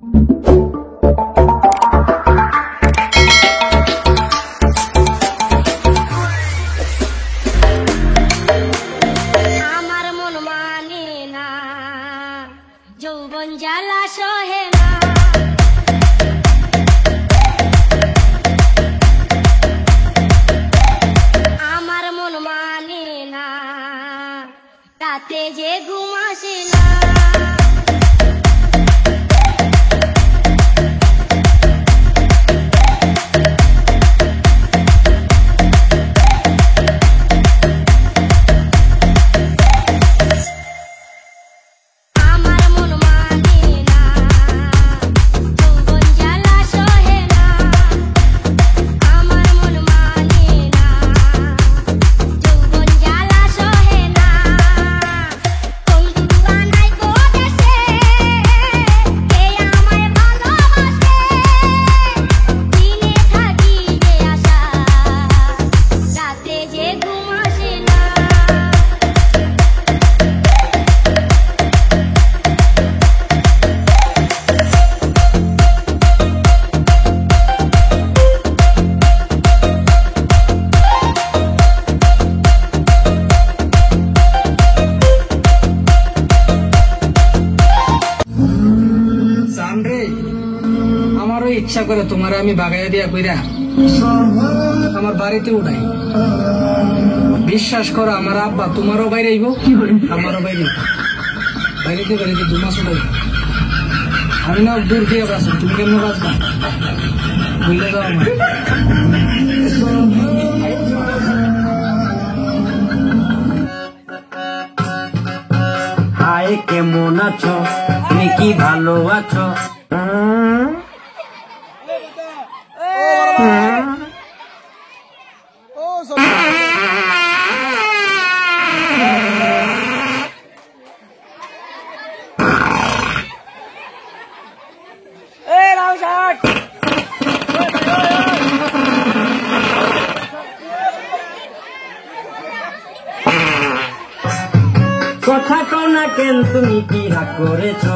আমার মন মানে না, যৌবন জ্বালা সহে না। আমার মন মানে না, রাতে যে ঘুম আসে না। আমারও ইচ্ছা করে তোমার আমি বাগাইয়া দিয়া কইরা আমার বাড়িতে উঠাই। বিশ্বাস করো আমার আব্বা তোমারও বাইরে আইব, আমারও বাইরে বাড়িতে বাড়িতে 2 মাস উঠাই। আমি না দূর দিয়ে বাঁচো, তুমি কেমন বাঁচবা বুঝলে যাও আমার। হায় কেমন আছো, তুমি কি ভালো আছো? কথা কও না কেন, তুমি কি রাগ করেছো?